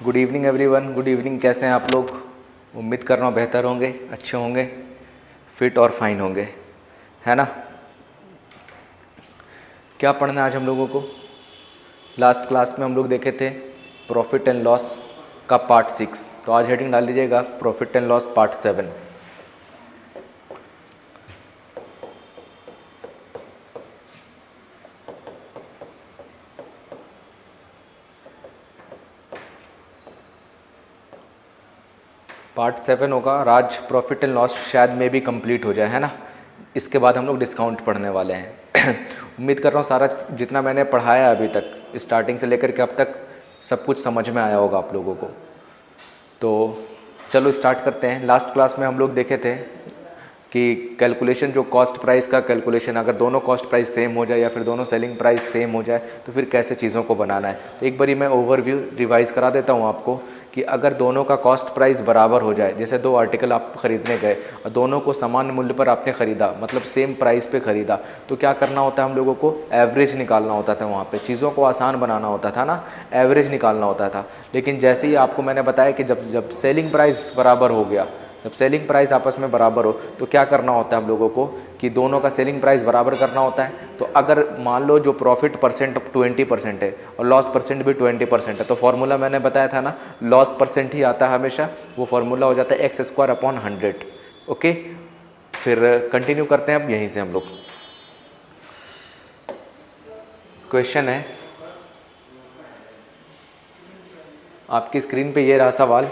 Good evening everyone. Good evening. कैसे हैं आप लोग? उम्मीद कर रहा हूँ बेहतर होंगे, अच्छे होंगे, फिट और फाइन होंगे, है ना। क्या पढ़ना है आज हम लोगों को? लास्ट क्लास में हम लोग देखे थे प्रॉफिट एंड लॉस का पार्ट 6, तो आज हेडिंग डाल लीजिएगा profit and loss part 7। Part 7 होगा और आज प्रॉफिट एंड लॉस शायद में भी कंप्लीट हो जाए, है ना। इसके बाद हम लोग डिस्काउंट पढ़ने वाले हैं। उम्मीद कर रहा हूँ सारा जितना मैंने पढ़ाया है अभी तक स्टार्टिंग से लेकर के अब तक सब कुछ समझ में आया होगा आप लोगों को। तो चलो स्टार्ट करते हैं। लास्ट क्लास में हम लोग देखे थे कि कैलकुलेशन, जो कॉस्ट प्राइस का कैलकुलेशन, अगर दोनों कॉस्ट प्राइस सेम हो जाए या फिर दोनों सेलिंग प्राइस सेम हो जाए तो फिर कैसे चीज़ों को बनाना है। तो एक बारी मैं ओवरव्यू रिवाइज़ करा देता हूँ आपको कि अगर दोनों का कॉस्ट प्राइस बराबर हो जाए, जैसे दो आर्टिकल आप खरीदने गए और दोनों को समान मूल्य पर आपने ख़रीदा, मतलब सेम प्राइस पे ख़रीदा, तो क्या करना होता है हम लोगों को? एवरेज निकालना होता था। वहाँ पे चीज़ों को आसान बनाना होता था ना, एवरेज निकालना होता था। लेकिन जैसे ही आपको मैंने बताया कि जब सेलिंग प्राइस बराबर हो गया, जब सेलिंग प्राइस आपस में बराबर हो तो क्या करना होता है हम लोगों को कि दोनों का सेलिंग प्राइस बराबर करना होता है। तो अगर मान लो जो प्रॉफिट परसेंट 20% है और लॉस परसेंट भी 20% है, तो फॉर्मूला मैंने बताया था ना, लॉस परसेंट ही आता है हमेशा। वो फॉर्मूला हो जाता है x² / 100। ओके, फिर कंटिन्यू करते हैं अब यहीं से हम लोग। क्वेश्चन है आपकी स्क्रीन पे, ये रहा सवाल।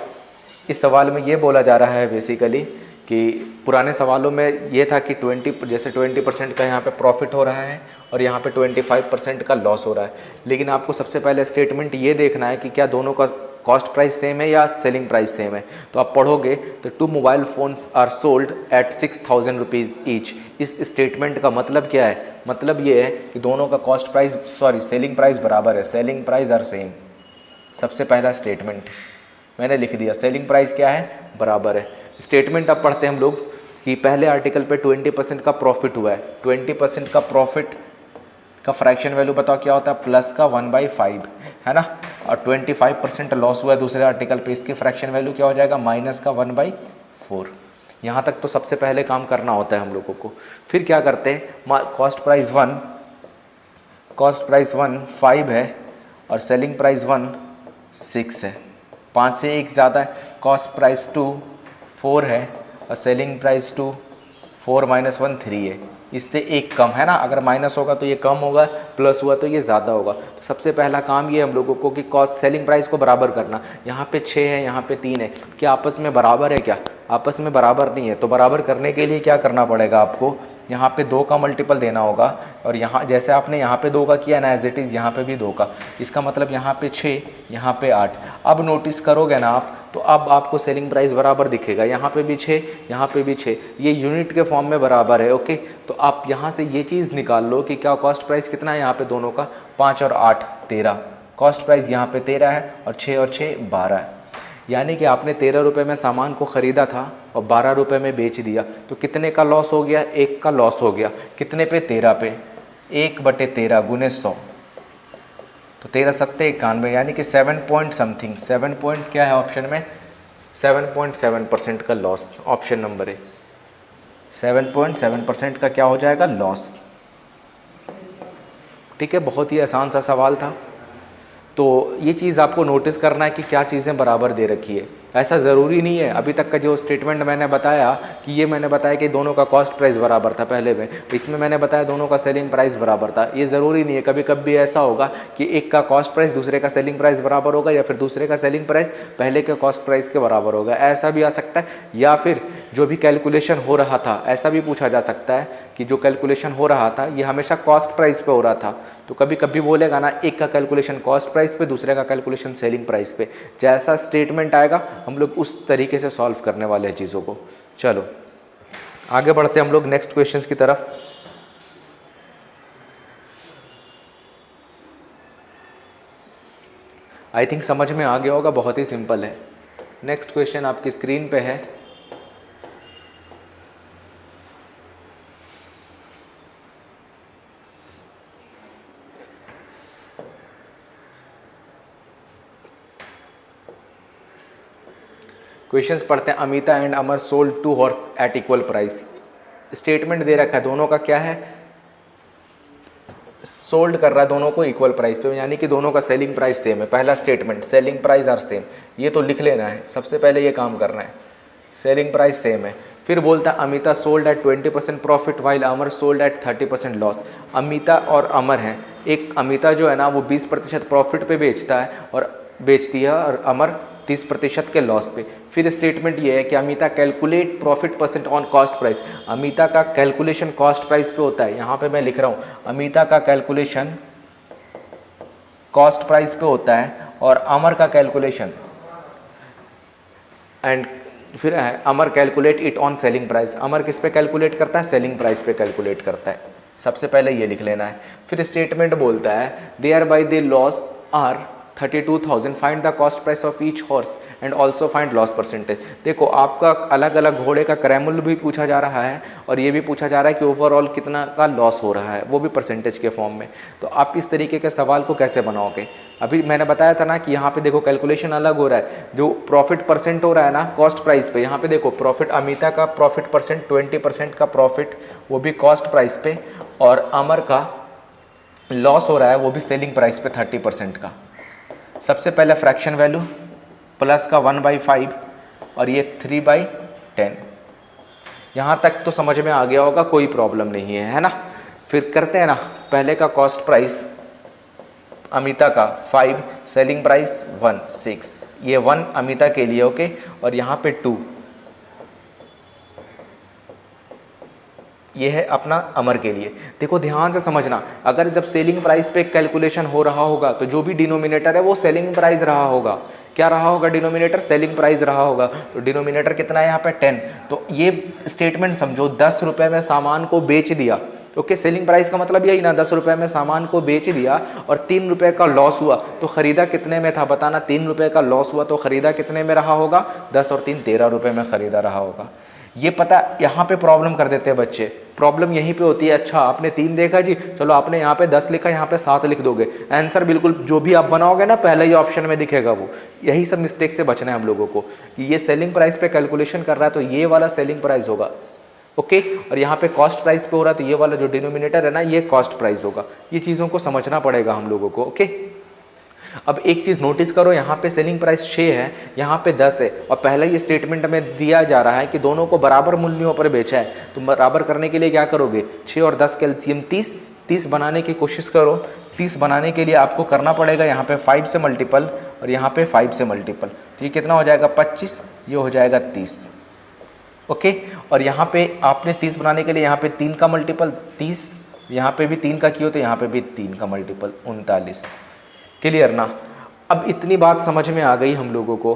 इस सवाल में ये बोला जा रहा है बेसिकली कि पुराने सवालों में ये था कि 20% का यहाँ पे प्रॉफिट हो रहा है और यहाँ पे 25% का लॉस हो रहा है। लेकिन आपको सबसे पहले स्टेटमेंट ये देखना है कि क्या दोनों का कॉस्ट प्राइस सेम है या सेलिंग प्राइस सेम है। तो आप पढ़ोगे तो 2 mobile phones are sold at 6000 rupees each. इस स्टेटमेंट का मतलब क्या है? मतलब ये है कि दोनों का cost price, sorry, selling price बराबर है, सेलिंग प्राइस आर सेम। सबसे पहला स्टेटमेंट मैंने लिख दिया, सेलिंग प्राइस क्या है? बराबर है। स्टेटमेंट अब पढ़ते हैं हम लोग कि पहले आर्टिकल पे 20% का प्रॉफिट हुआ है। 20% का प्रॉफिट का फ्रैक्शन वैल्यू बताओ क्या होता है? प्लस का 1/5, है ना। और 25% लॉस हुआ है दूसरे आर्टिकल पे, इसकी फ्रैक्शन वैल्यू क्या हो जाएगा? माइनस का 1/4। यहाँ तक तो सबसे पहले काम करना होता है हम लोगों को। फिर क्या करते हैं? कॉस्ट प्राइस 1 5 है और सेलिंग प्राइस 1 6 है। 5 से 1 ज़्यादा है। कॉस्ट प्राइस 2 4 है और सेलिंग प्राइस 2 4 - 1 3 है। इससे 1 कम, है ना। अगर माइनस होगा तो ये कम होगा, प्लस हुआ तो ये ज़्यादा होगा। तो सबसे पहला काम ये हम लोगों को कि कॉस्ट सेलिंग प्राइस को बराबर करना। यहाँ पे 6 है, यहाँ पे 3 है, क्या आपस में बराबर है? क्या आपस में बराबर नहीं है। तो बराबर करने के लिए क्या करना पड़ेगा आपको? यहाँ पे 2 का मल्टीपल देना होगा और यहाँ जैसे आपने यहाँ पे 2 का किया ना, एज इट इज़ यहाँ पे भी 2 का। इसका मतलब यहाँ पे 6, यहाँ पे 8। अब नोटिस करोगे ना आप, तो अब आपको सेलिंग प्राइस बराबर दिखेगा। यहाँ पे भी 6, यहाँ पे भी 6, ये यूनिट के फॉर्म में बराबर है। ओके, तो आप यहाँ से ये चीज़ निकाल लो कि क्या कॉस्ट प्राइस कितना है यहाँ पे दोनों का? 5 और 8 13। कॉस्ट प्राइस यहाँ पे 13 है और 6 और 6 12 है। यानी कि आपने 13 रुपये में सामान को ख़रीदा था और 12 रुपये में बेच दिया, तो कितने का लॉस हो गया? 1 का लॉस हो गया। कितने पे? 13 पे। 1/13 गुने 100, तो 13 सत्ते 91, यानी कि 7 पॉइंट समथिंग, 7 पॉइंट क्या है ऑप्शन में? 7.7% का लॉस। ऑप्शन नंबर ए, 7.7% का क्या हो जाएगा? लॉस। ठीक है, बहुत ही आसान सा सवाल था। तो ये चीज़ आपको नोटिस करना है कि क्या चीज़ें बराबर दे रखी है। ऐसा ज़रूरी नहीं है। अभी तक का जो स्टेटमेंट मैंने बताया कि ये मैंने बताया कि दोनों का कॉस्ट प्राइस बराबर था पहले में, इसमें मैंने बताया दोनों का सेलिंग प्राइस बराबर था। ये ज़रूरी नहीं है। कभी कभी ऐसा होगा कि एक का कॉस्ट प्राइस दूसरे का सेलिंग प्राइस बराबर होगा, या फिर दूसरे का सेलिंग प्राइस पहले के कॉस्ट प्राइस के बराबर होगा, ऐसा भी आ सकता है। या फिर जो भी कैलकुलेशन हो रहा था, ऐसा भी पूछा जा सकता है कि जो कैलकुलेशन हो रहा था ये हमेशा कॉस्ट प्राइस पे हो रहा था। तो कभी कभी बोलेगा ना, एक का कैलकुलेशन कॉस्ट प्राइस पे, दूसरे का कैलकुलेशन सेलिंग प्राइस पे। जैसा स्टेटमेंट आएगा हम लोग उस तरीके से सॉल्व करने वाले हैं चीज़ों को। चलो आगे बढ़ते हैं हम लोग नेक्स्ट क्वेश्चंस की तरफ। आई थिंक समझ में आ गया होगा, बहुत ही सिंपल है। नेक्स्ट क्वेश्चन आपकी स्क्रीन पे है। क्वेश्चंस पढ़ते हैं। Amita and Amar sold 2 horse at equal price. Statement दे रखा है, दोनों का क्या है, सोल्ड कर रहा है दोनों को इक्वल प्राइस पे, यानी कि दोनों का सेलिंग प्राइस सेम है। पहला statement selling price are same, ये तो लिख लेना है, सबसे पहले ये काम करना है, सेलिंग प्राइस सेम है। फिर बोलता है Amita sold at 20% profit while Amar sold at 30% loss. Amita और अमर हैं, एक अमिता जो है ना वो 20% प्रॉफिट पे बेचता है और बेचती है, और अमर 30% के लॉस पे। फिर स्टेटमेंट ये है कि Amita calculate profit percent on cost price. Amita का कैलकुलेशन कॉस्ट प्राइस पे होता है, यहाँ पे मैं लिख रहा हूँ अमिता का कैलकुलेशन कॉस्ट प्राइस पे होता है और अमर का कैलकुलेशन एंड फिर है Amar calculate it on selling price. Amar किस पे कैलकुलेट करता है, सेलिंग प्राइस पे कैलकुलेट करता है। सबसे पहले ये लिख लेना है। फिर स्टेटमेंट बोलता है thereby the loss are 32,000 find the cost price of each horse and also find loss percentage. देखो आपका अलग अलग घोड़े का क्रय मूल्य भी पूछा जा रहा है और ये भी पूछा जा रहा है कि ओवरऑल कितना का लॉस हो रहा है, वो भी परसेंटेज के फॉर्म में। तो आप इस तरीके के सवाल को कैसे बनाओगे, अभी मैंने बताया था ना कि यहाँ पे देखो कैलकुलेशन अलग हो रहा है, जो प्रॉफिट परसेंट हो रहा है ना कॉस्ट प्राइस पे, यहाँ पे देखो प्रॉफिट अमिता का प्रॉफिट परसेंट 20% का प्रॉफिट वो भी कॉस्ट प्राइस पे, और अमर का लॉस हो रहा है वो भी सेलिंग प्राइस पे 30% का। सबसे पहले फ्रैक्शन वैल्यू प्लस का 1/5 और ये 3/10। यहाँ तक तो समझ में आ गया होगा, कोई प्रॉब्लम नहीं है ना। फिर करते हैं ना, पहले का कॉस्ट प्राइस अमिता का 5, सेलिंग प्राइस 1, 6, ये 1 अमिता के लिए ओके, और यहाँ पे 2 ये है अपना अमर के लिए। देखो ध्यान से समझना, अगर जब सेलिंग प्राइस पे कैलकुलेशन हो रहा होगा तो जो भी डिनोमिनेटर है वो सेलिंग प्राइस रहा होगा। क्या रहा होगा डिनोमिनेटर, सेलिंग प्राइस रहा होगा। तो डिनोमिनेटर कितना है यहाँ पे 10। तो ये स्टेटमेंट समझो 10 रुपये में सामान को बेच दिया, ओके सेलिंग प्राइस का मतलब यही ना, 10 रुपये में सामान को बेच दिया और 3 रुपये का लॉस हुआ, तो खरीदा कितने में था बताना। 3 रुपये का लॉस हुआ तो खरीदा कितने में रहा होगा, 10 और 3 13 रुपये में खरीदा रहा होगा। ये पता, यहाँ पे प्रॉब्लम कर देते हैं बच्चे, प्रॉब्लम यहीं पे होती है। अच्छा आपने 3 देखा जी, चलो आपने यहाँ पे 10 लिखा, यहाँ पे 7 लिख दोगे, आंसर बिल्कुल जो भी आप बनाओगे ना पहले ही ऑप्शन में दिखेगा वो। यही सब मिस्टेक से बचना है हम लोगों को कि ये सेलिंग प्राइस पे कैलकुलेशन कर रहा है तो ये वाला सेलिंग प्राइस होगा ओके, और यहाँ पे कॉस्ट प्राइस पे हो रहा है तो ये वाला जो डिनोमिनेटर है ना ये कॉस्ट प्राइस होगा। ये चीज़ों को समझना पड़ेगा हम लोगों को ओके। अब एक चीज़ नोटिस करो, यहाँ पे सेलिंग प्राइस 6 है, यहाँ पे 10 है, और पहले ही स्टेटमेंट में दिया जा रहा है कि दोनों को बराबर मूल्यों पर बेचा है। तो बराबर करने के लिए क्या करोगे, 6 और 10 का एलसीएम 30 बनाने की कोशिश करो। 30 बनाने के लिए आपको करना पड़ेगा यहाँ पे 5 से मल्टीपल और यहाँ पे 5 से मल्टीपल, तो ये कितना हो जाएगा 25, ये हो जाएगा 30 ओके। और यहाँ पे आपने 30 बनाने के लिए यहाँ पे 3 का मल्टीपल 30, यहाँ पे भी 3 का किया तो यहाँ पे भी 3 का मल्टीपल 39। क्लियर ना। अब इतनी बात समझ में आ गई हम लोगों को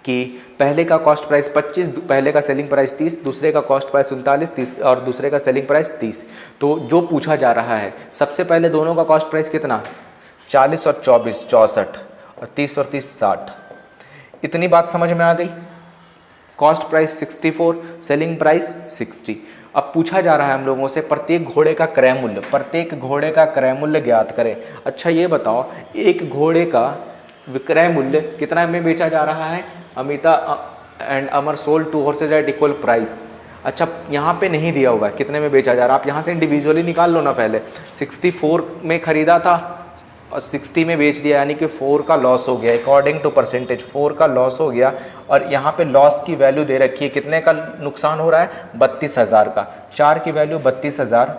कि पहले का कॉस्ट प्राइस 25, पहले का सेलिंग प्राइस 30, दूसरे का कॉस्ट प्राइस 39, 30 और दूसरे का सेलिंग प्राइस 30। तो जो पूछा जा रहा है सबसे पहले दोनों का कॉस्ट प्राइस कितना, 40 और 24 64 और 30 और 30 60। इतनी बात समझ में आ गई। Cost price 64, selling price 60। अब पूछा जा रहा है हम लोगों से प्रत्येक घोड़े का क्रय मूल्य, प्रत्येक घोड़े का क्रय मूल्य ज्ञात करें। अच्छा ये बताओ एक घोड़े का विक्रय मूल्य कितना में बेचा जा रहा है, Amita and Amar sold 2 horses at equal price. अच्छा यहाँ पे नहीं दिया हुआ है कितने में बेचा जा रहा है, आप यहाँ से इंडिविजुअली निकाल लो ना। पहले 64 में खरीदा था और 60 में बेच दिया, यानी कि 4 का लॉस हो गया। अकॉर्डिंग टू परसेंटेज 4 का लॉस हो गया, और यहाँ पे लॉस की वैल्यू दे रखी है, कितने का नुकसान हो रहा है 32,000 का। 4 की वैल्यू 32,000,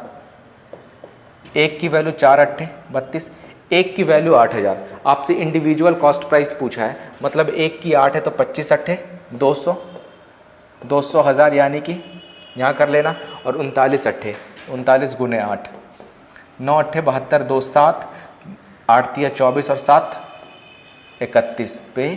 1 की वैल्यू 4 अट्ठे 32, 1 की वैल्यू 8,000। आपसे इंडिविजुअल कॉस्ट प्राइस पूछा है, मतलब 1 की 8 है तो 25 अट्ठे 200, 200,000 यानी कि यहाँ कर लेना, और 39 अट्ठे 39 गुने 8, 9 अट्ठे 72, 2 7, 8 तिया 24 और 7 31 पे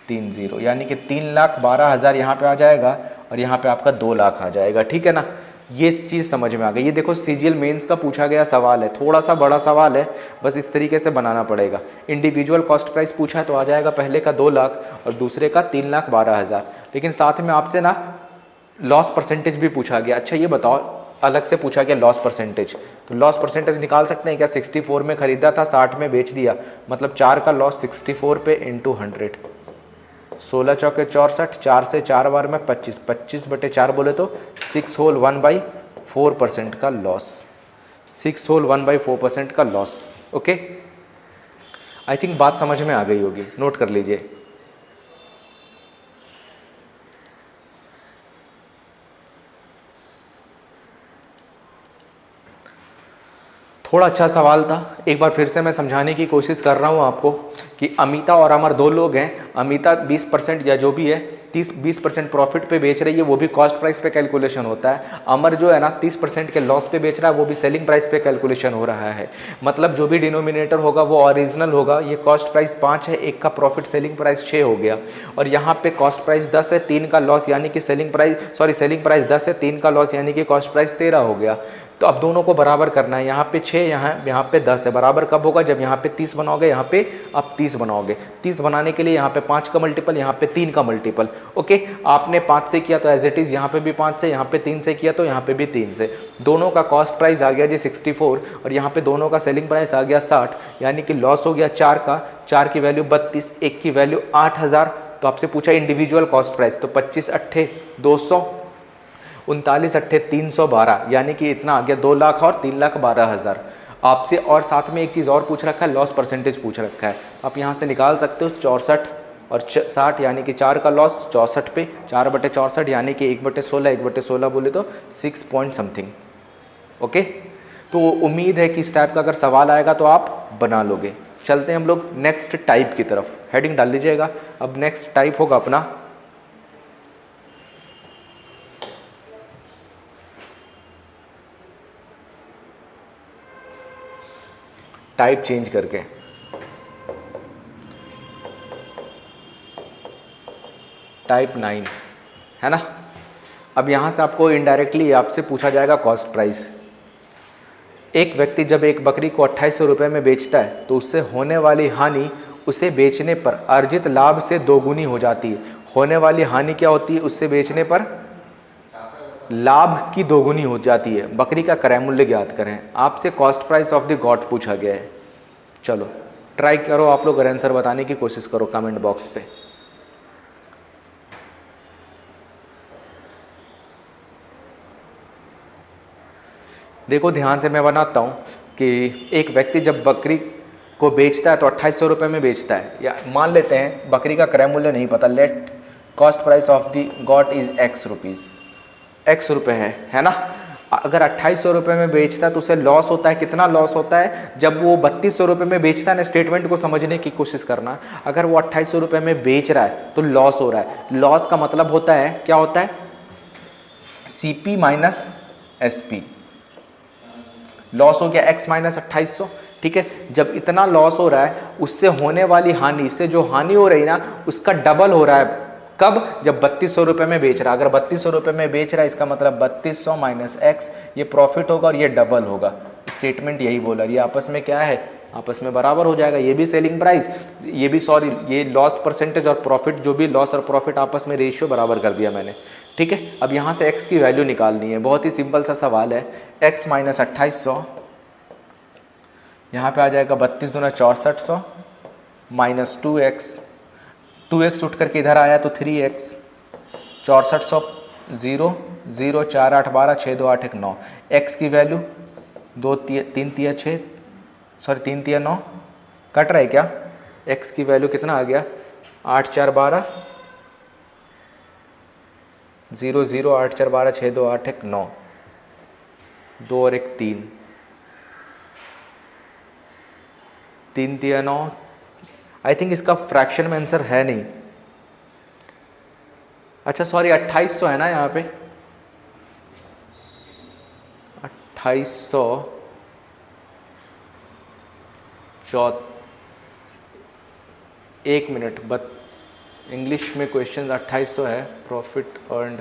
30, यानी कि 3,12,000 यहाँ पे आ जाएगा और यहाँ पे आपका 2 लाख आ जाएगा। ठीक है ना, ये चीज़ समझ में आ गई। ये देखो सीजीएल मेंस का पूछा गया सवाल है, थोड़ा सा बड़ा सवाल है, बस इस तरीके से बनाना पड़ेगा। इंडिविजुअल कॉस्ट प्राइस पूछा है तो आ जाएगा पहले का 2 लाख और दूसरे का 3,12,000, लेकिन साथ में आपसे ना लॉस परसेंटेज भी पूछा गया। अच्छा ये बताओ, अलग से पूछा गया लॉस परसेंटेज, तो लॉस परसेंटेज निकाल सकते हैं क्या। 64 में खरीदा था, 60 में बेच दिया, मतलब 4 का लॉस 64 पे इंटू 100, 16 चौके 64, 4 से 4 बार में 25, 25/4 बोले तो 6 होल 1/4% का लॉस, 6 होल 1/4% का लॉस। ओके, आई थिंक बात समझ में आ गई होगी, नोट कर लीजिए। थोड़ा अच्छा सवाल था, एक बार फिर से मैं समझाने की कोशिश कर रहा हूँ आपको कि अमिता और अमर दो लोग हैं। अमिता 20% या जो भी है 20% प्रॉफिट पे बेच रही है, वो भी कॉस्ट प्राइस पे कैलकुलेशन होता है। अमर जो है ना 30% के लॉस पे बेच रहा है, वो भी सेलिंग प्राइस पे कैलकुलेशन हो रहा है। मतलब जो भी डिनोमिनेटर होगा वो ओरिजिनल होगा। ये कॉस्ट प्राइस 5 है, एक का प्रॉफिट सेलिंग प्राइस 6 हो गया, और यहाँ पे कॉस्ट प्राइस 10 है, 3 का लॉस यानी कि सेलिंग प्राइस 10 है, 3 का लॉस यानी कि कॉस्ट प्राइस 13 हो गया। तो अब दोनों को बराबर करना है, यहाँ पे 6, यहाँ पे 10 है। बराबर कब होगा? जब यहाँ पे 30 बनाओगे, यहाँ पे अब 30 बनाओगे। 30 बनाने के लिए यहाँ पे 5 का मल्टीपल, यहाँ पे 3 का मल्टीपल। ओके, आपने 5 से किया तो एज इट इज़ यहाँ पे भी 5 से, यहाँ पे 3 से किया तो यहाँ पे भी 3 से। दोनों का कॉस्ट प्राइस आ गया जी 64, और यहाँ पे दोनों का सेलिंग प्राइस आ गया 60, यानी कि लॉस हो गया 4 का। 4 की वैल्यू 32, 1 की वैल्यू 8000। तो आपसे पूछा इंडिविजुअल कॉस्ट प्राइस, तो 25 अट्ठे 200, 39 अट्ठे 312, यानी कि इतना आ गया 2 लाख और 3,12,000 आपसे। और साथ में एक चीज़ और पूछ रखा है, लॉस परसेंटेज पूछ रखा है। आप यहाँ से निकाल सकते हो 64 और 60, यानी कि 4 का लॉस 64 पे, 4/64 यानी कि 1/16, 1/16 बोले तो 6 पॉइंट समथिंग। ओके, तो उम्मीद है कि इस टाइप का अगर सवाल आएगा तो आप बना लोगे। चलते हैं हम लोग नेक्स्ट टाइप की तरफ, हेडिंग डाल लीजिएगा। अब नेक्स्ट टाइप होगा अपना टाइप चेंज करके, टाइप 9 है ना। अब यहाँ से आपको इनडायरेक्टली आपसे पूछा जाएगा कॉस्ट प्राइस। एक व्यक्ति जब एक बकरी को 2800 रुपये में बेचता है तो उससे होने वाली हानि उसे बेचने पर अर्जित लाभ से दोगुनी हो जाती है। होने वाली हानि क्या होती है? उससे बेचने पर लाभ की दोगुनी हो जाती है। बकरी का क्रय मूल्य ज्ञात करें। आपसे cost price of the got पूछा गया है। चलो ट्राई करो, आप लोग आंसर बताने की कोशिश करो कमेंट बॉक्स पे। देखो ध्यान से मैं बनाता हूँ कि एक व्यक्ति जब बकरी को बेचता है तो 2800 रुपये में बेचता है, या मान लेते हैं बकरी का क्रय मूल्य नहीं पता, let cost price of the got is x rupees, x रुपये है ना। अगर 2800 रुपये में बेचता है तो उसे लॉस होता है। कितना लॉस होता है? जब वो 3200 रुपये में बेचता है ना, स्टेटमेंट को समझने की कोशिश करना। अगर वो 2800 रुपये में बेच रहा है तो लॉस हो रहा है। लॉस का मतलब होता है, क्या होता है? CP minus SP। लॉस हो गया x माइनस 2800, ठीक है। जब इतना लॉस हो रहा है, उससे होने वाली हानि, इससे जो हानि हो रही है ना, उसका डबल हो रहा है। कब? जब 3200 रुपये में बेच रहा है। अगर 3200 रुपये में बेच रहा है, इसका मतलब 3200 माइनस x, ये प्रॉफिट होगा और ये डबल होगा। स्टेटमेंट यही बोला। ये आपस में क्या है? आपस में बराबर हो जाएगा। ये भी सेलिंग प्राइस, ये भी ये लॉस परसेंटेज और प्रॉफिट, जो भी लॉस और प्रॉफिट आपस में रेशियो बराबर कर दिया मैंने, ठीक है। अब यहाँ से x की वैल्यू निकालनी है। बहुत ही सिंपल सा सवाल है। x माइनस 2800, यहाँ पे आ जाएगा 32 दूना 6400 माइनस 2x, 2x उठ करके इधर आया तो 3x, 6400 0 0 4 8 12 6 2 8 1 9। x की वैल्यू 3 तिया 6, सॉरी 3 तिया 9, कट रहा है क्या? x की वैल्यू कितना आ गया? 8 4 12 0 0 8 4 12 6 2 8 1 9, 2 और 1 3, 3 तिया 9। आई थिंक इसका फ्रैक्शन में आंसर है नहीं। अच्छा सॉरी 2800 है ना यहाँ पे, 2800 1 मिनट, बट इंग्लिश में क्वेश्चन 2800 है। प्रॉफिट अर्नड,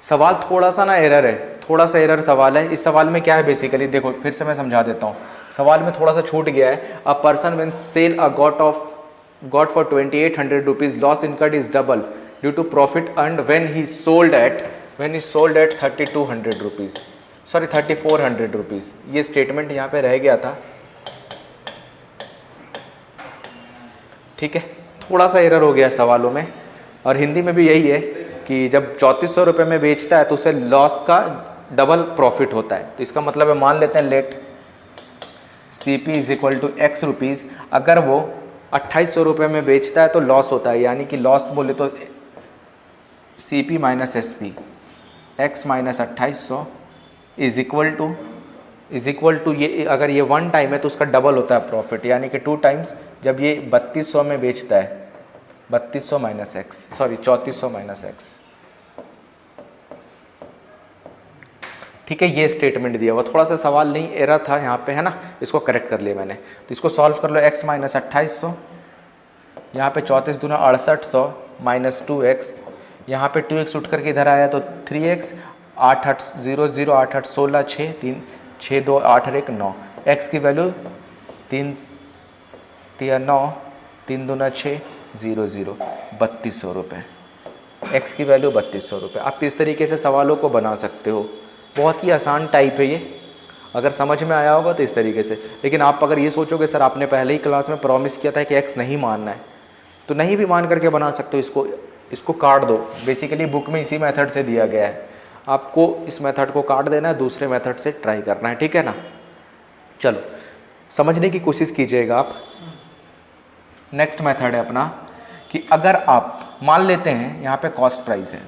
सवाल थोड़ा सा ना एरर है, थोड़ा सा एरर सवाल है। इस सवाल में क्या है बेसिकली, देखो फिर से मैं समझा देता हूँ। सवाल में थोड़ा सा छूट गया है। A person when sell a got for 2800 rupees, loss incurred is double due to profit earned when he sold at 3200 rupees, sorry 3400 rupees. ये स्टेटमेंट यहाँ पे रह गया था, ठीक है। थोड़ा सा एरर हो गया सवालों में, और हिंदी में भी यही है कि जब 3400 रुपये में बेचता है तो उसे लॉस का डबल प्रॉफिट होता है। तो इसका मतलब है, मान लेते हैं let C P is equal to x rupees, अगर वो 2800 रुपये में बेचता है तो लॉस होता है, यानी कि लॉस बोले तो C P minus S P, x minus 2800 is equal to ये, अगर ये 1 टाइम है तो उसका डबल होता है प्रॉफिट, यानी कि 2 टाइम्स। जब ये 3200 में बेचता है, 3200 minus x, sorry 3400 minus x, ठीक है। ये स्टेटमेंट दिया हुआ, थोड़ा सा सवाल नहीं एरर था यहाँ पे, है ना, इसको करेक्ट कर लिया मैंने। तो इसको सॉल्व कर लो, x माइनस 2800, यहाँ पे 34 दूना 6800 माइनस 2x, यहाँ पे 2x उठ करके इधर आया तो 3x, 8 8 0 0 8 8 16 6 3 6 2 8 और 1 9, x की वैल्यू 3 3 9 3 दूना 6 0 0 3200 रुपये, x की वैल्यू 3200 रुपये। आप इस तरीके से सवालों को बना सकते हो, बहुत ही आसान टाइप है ये, अगर समझ में आया होगा तो इस तरीके से। लेकिन आप अगर ये सोचोगे सर आपने पहले ही क्लास में प्रॉमिस किया था कि x नहीं मानना है, तो नहीं भी मान करके बना सकते हो। इसको काट दो, बेसिकली बुक में इसी मेथड से दिया गया है, आपको इस मेथड को काट देना है, दूसरे मेथड से ट्राई करना है, ठीक है ना। चलो समझने की कोशिश कीजिएगा आप। नेक्स्ट मेथड है अपना कि अगर आप मान लेते हैं यहाँ पे कॉस्ट प्राइस है,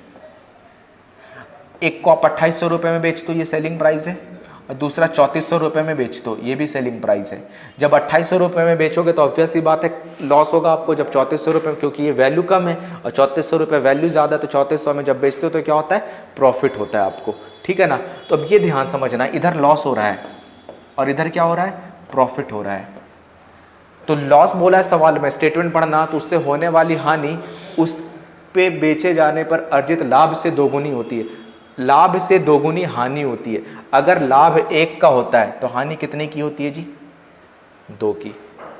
एक को आप 2800 रुपये में बेच दो, ये सेलिंग प्राइस है, और दूसरा 3400 रुपये में बेच दो, ये भी सेलिंग प्राइस है। जब 2800 रुपये में बेचोगे तो ऑब्वियस ही बात है लॉस होगा आपको, जब 3400 रुपये, क्योंकि ये वैल्यू कम है और 3400 रुपये वैल्यू ज़्यादा है, तो 3400 में जब बेचते हो तो क्या होता है, प्रॉफिट होता है आपको, ठीक है ना। तो अब ये ध्यान समझना, इधर लॉस हो रहा है और इधर क्या हो रहा है, प्रॉफिट हो रहा है। तो लॉस बोला है सवाल में, स्टेटमेंट पढ़ना, तो उससे होने वाली हानि उस पे बेचे जाने पर अर्जित लाभ से दोगुनी होती है, लाभ से दोगुनी हानि होती है। अगर लाभ 1 का होता है तो हानि कितने की होती है जी, 2 की।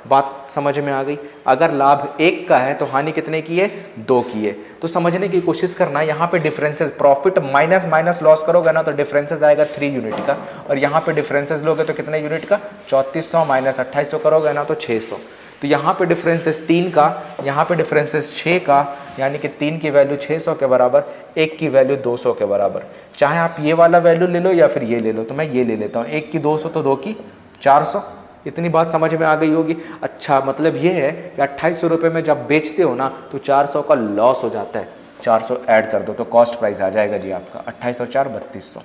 बात समझ में आ गई। अगर लाभ 1 का है तो हानि कितने की है, 2 की है। तो समझने की कोशिश करना, यहाँ पे differences, profit minus minus loss करोगे ना तो डिफरेंसेस आएगा 3 यूनिट का, और यहाँ पे डिफरेंसेस लोगे तो कितने यूनिट का, 3400 माइनस 2800 करोगे ना तो 600। तो यहाँ पे डिफरेंसेस 3 का, यहाँ पे डिफरेंसेस 6 का, यानी कि 3 की वैल्यू 600 के बराबर, 1 की वैल्यू 200 के बराबर। चाहे आप ये वाला वैल्यू ले लो या फिर ये ले लो, तो मैं ये ले लेता हूँ, 1 की 200 तो 2 की 400। इतनी बात समझ में आ गई होगी। अच्छा, मतलब ये है कि 2800 रुपये में जब बेचते हो ना तो 400 का लॉस हो जाता है, 400 ऐड कर दो तो कॉस्ट प्राइस आ जाएगा जी आपका 2800 4 3200।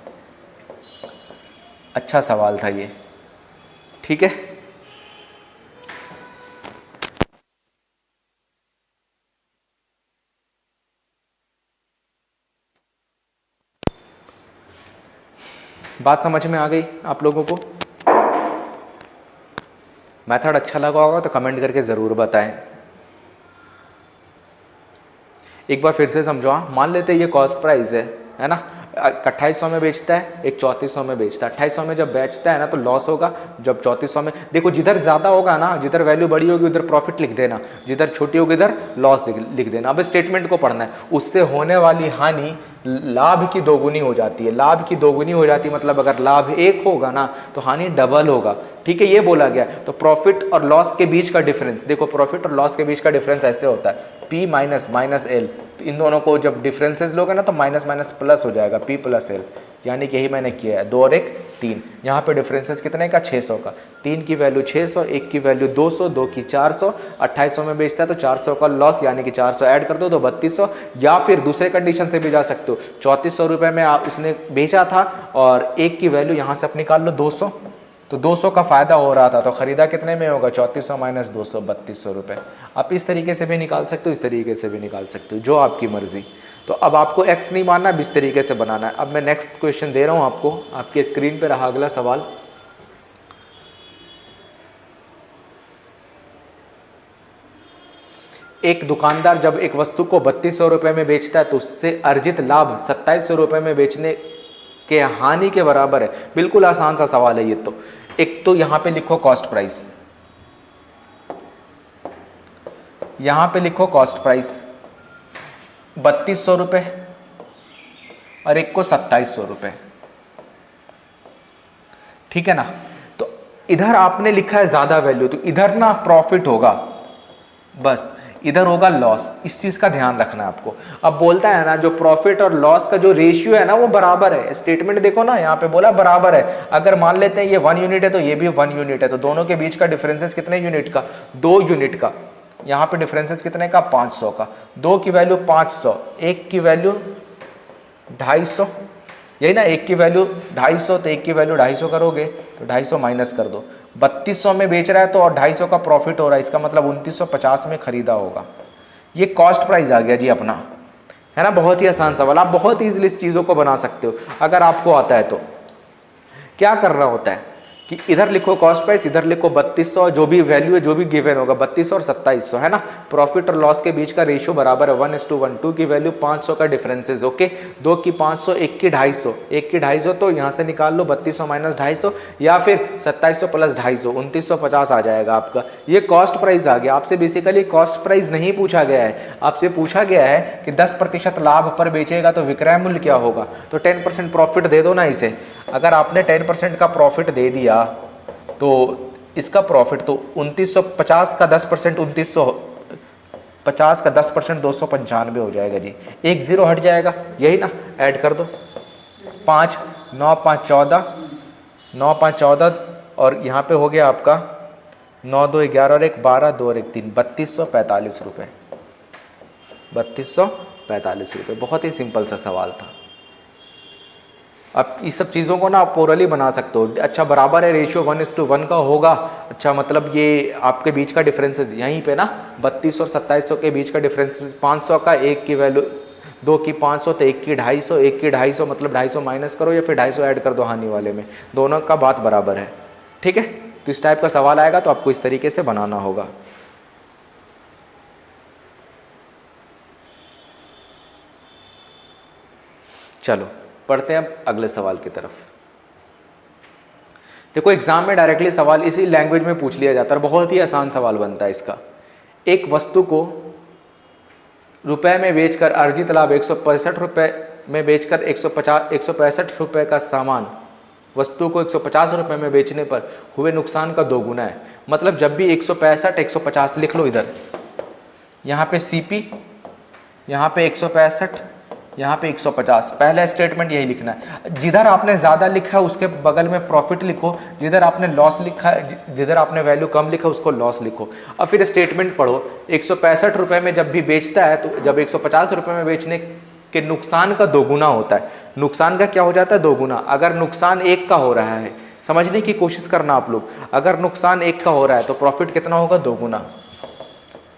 अच्छा सवाल था ये, ठीक है। बात समझ में आ गई आप लोगों को? मेथड अच्छा लगा होगा तो कमेंट करके ज़रूर बताएं। एक बार फिर से समझो। मान लेते हैं ये कॉस्ट प्राइस है ना, 2800 में बेचता है, एक 3400 में बेचता है। 2800 में जब बेचता है ना तो लॉस होगा, जब 3400 में, देखो जिधर ज़्यादा होगा ना, जिधर वैल्यू बड़ी होगी उधर प्रॉफिट लिख देना, जिधर छोटी होगी इधर लॉस लिख देना। अब स्टेटमेंट को पढ़ना है, उससे होने वाली हानि लाभ की दोगुनी हो जाती है। लाभ की दोगुनी हो जाती है मतलब अगर लाभ 1 होगा ना तो हानि डबल होगा, ठीक है, ये बोला गया। तो प्रॉफिट और लॉस के बीच का डिफरेंस, देखो प्रॉफिट और लॉस के बीच का डिफरेंस ऐसे होता है, P माइनस माइनस एल। तो इन दोनों को जब डिफरेंसेस लोगे ना तो माइनस माइनस प्लस हो जाएगा, P प्लस एल, यानी कि यही मैंने किया है, 2 और 1 3। यहाँ पे डिफरेंसेस कितने का, 600 का। 3 की वैल्यू 600, 1 की वैल्यू 200, 2 की 400। 2800 में बेचता है तो 400 का लॉस, यानी कि 400 ऐड कर दो तो 3200। या फिर दूसरे कंडीशन से भी जा सकते हो, 3400 रुपये में उसने बेचा था और 1 की वैल्यू यहाँ से आप निकाल लो 200, तो 200 का फ़ायदा हो रहा था तो ख़रीदा कितने में होगा, 3400 माइनस 200 3200 रुपये। आप इस तरीके से भी निकाल सकते हो, इस तरीके से भी निकाल सकते हो, जो आपकी मर्ज़ी। तो अब आपको x नहीं मानना, अब इस तरीके से बनाना है। अब मैं नेक्स्ट क्वेश्चन दे रहा हूँ आपको, आपके स्क्रीन पे रहा अगला सवाल। एक दुकानदार जब एक वस्तु को 3200 रुपये में बेचता है तो उससे अर्जित लाभ 2700 रुपये में बेचने के हानि के बराबर है। बिल्कुल आसान सा सवाल है ये तो। एक तो यहां पे लिखो कॉस्ट प्राइस, यहां पे लिखो कॉस्ट प्राइस 3200 रुपये और एक को 2700 रुपये, ठीक है ना। तो इधर आपने लिखा है ज्यादा वैल्यू तो इधर ना प्रॉफिट होगा, बस इधर होगा लॉस। इस चीज़ का ध्यान रखना है आपको। अब बोलता है ना जो प्रॉफिट और लॉस का जो रेशियो है ना वो बराबर है। स्टेटमेंट देखो ना, यहाँ पे बोला बराबर है। अगर मान लेते हैं ये 1 यूनिट है तो ये भी 1 यूनिट है, तो दोनों के बीच का डिफरेंसेस कितने यूनिट का, 2 यूनिट का। यहाँ पे डिफरेंसेस कितने का, 500 का। 2 की वैल्यू 500, 1 की वैल्यू 250, यही ना, 1 की वैल्यू 250 तो 1 की वैल्यू 250 करोगे तो 250 माइनस कर दो। 3200 में बेच रहा है तो और 250 का प्रॉफिट हो रहा है, इसका मतलब 2950 में खरीदा होगा। ये कॉस्ट प्राइस आ गया जी अपना, है ना। बहुत ही आसान सवाल, आप बहुत ईजिली इस चीज़ों को बना सकते हो अगर आपको आता है तो। क्या करना होता है कि इधर लिखो कॉस्ट प्राइस, इधर लिखो 3200, जो भी वैल्यू है जो भी गिवन होगा 3200 और 2700, है ना। प्रॉफिट और लॉस के बीच का रेशियो बराबर है 1:1। 2 की वैल्यू 500 का डिफरेंसेस, ओके। 2 की 500, 1 की 250, 1 की 250 तो यहाँ से निकाल लो 3200 माइनस 250, या फिर 2700 प्लस 250, 2950 आ जाएगा आपका। ये कॉस्ट प्राइस आ गया। आपसे बेसिकली कॉस्ट प्राइस नहीं पूछा गया है, आपसे पूछा गया है कि 10% लाभ पर बेचेगा तो विक्रय मूल्य क्या होगा, तो 10% प्रॉफिट दे दो ना इसे। अगर आपने 10% का प्रॉफिट दे दिया तो इसका प्रॉफिट तो 2950 का 10%, 2950 का 10% 295 हो जाएगा जी। 1 0 हट जाएगा, यही ना, ऐड कर दो। 5 9 5 14, 9 5 14 और यहाँ पे हो गया आपका 9 2 11 और 1 12, 2 और 1 3, 3245 रुपये। 3245 रुपये। बहुत ही सिंपल सा सवाल था। अब इस सब चीज़ों को ना आप ओरली बना सकते हो। अच्छा बराबर है, रेशियो 1:1 का होगा। अच्छा मतलब ये आपके बीच का डिफरेंसेस यहीं पे ना 32 और 2700 के बीच का डिफरेंसेस 500 का, 1 की वैल्यू 2 की 500 तो 1 की 250, 1 की 250 मतलब 250 माइनस करो या फिर 250 ऐड कर दो हानि वाले में, दोनों का बात बराबर है। ठीक है, तो इस टाइप का सवाल आएगा तो आपको इस तरीके से बनाना होगा। चलो पढ़ते हैं अब अगले सवाल की तरफ। देखो एग्जाम में डायरेक्टली सवाल इसी लैंग्वेज में पूछ लिया जाता है, बहुत ही आसान सवाल बनता है इसका। एक वस्तु को रुपए में बेचकर अर्जित लाभ 165 रुपये में बेचकर 165 रुपये का सामान वस्तु को 150 रुपये में बेचने पर हुए नुकसान का 2 गुना है। मतलब जब भी 165 150 लिख लो इधर, यहाँ पे CP, यहाँ पे 165, यहाँ पे 150। पहला स्टेटमेंट यही लिखना है। जिधर आपने ज़्यादा लिखा है उसके बगल में प्रॉफिट लिखो, जिधर आपने लॉस लिखा है, जिधर आपने वैल्यू कम लिखा उसको लॉस लिखो। अब फिर स्टेटमेंट पढ़ो। 165 रुपये में जब भी बेचता है तो जब 150 रुपये में बेचने के नुकसान का 2 गुना होता है। नुकसान का क्या हो जाता है, 2 गुना। अगर नुकसान 1 का हो रहा है, समझने की कोशिश करना आप लोग, अगर नुकसान 1 का हो रहा है तो प्रॉफिट कितना होगा, 2 गुना।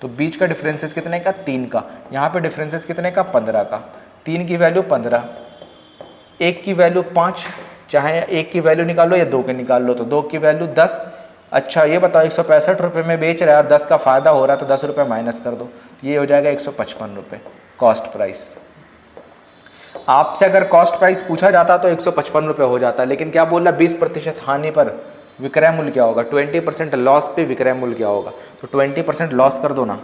तो बीच का डिफरेंसेस कितने का, 3 का। यहाँ पे डिफरेंसेस कितने का, 15 का। 3 की वैल्यू 15, 1 की वैल्यू 5, चाहे 1 की वैल्यू निकालो या 2 के निकाल लो तो 2 की वैल्यू 10। अच्छा ये बताओ 165 रुपये में बेच रहा है और 10 का फ़ायदा हो रहा है तो 10 रुपये माइनस कर दो, ये हो जाएगा 155 रुपये कॉस्ट प्राइस। आपसे अगर कॉस्ट प्राइस पूछा जाता तो 155 रुपये हो जाता, लेकिन क्या बोल रहा, 20% हानि पर विक्रय मूल्य क्या होगा, 20% लॉस पे विक्रय मूल्य क्या होगा, तो 20% लॉस कर दो ना।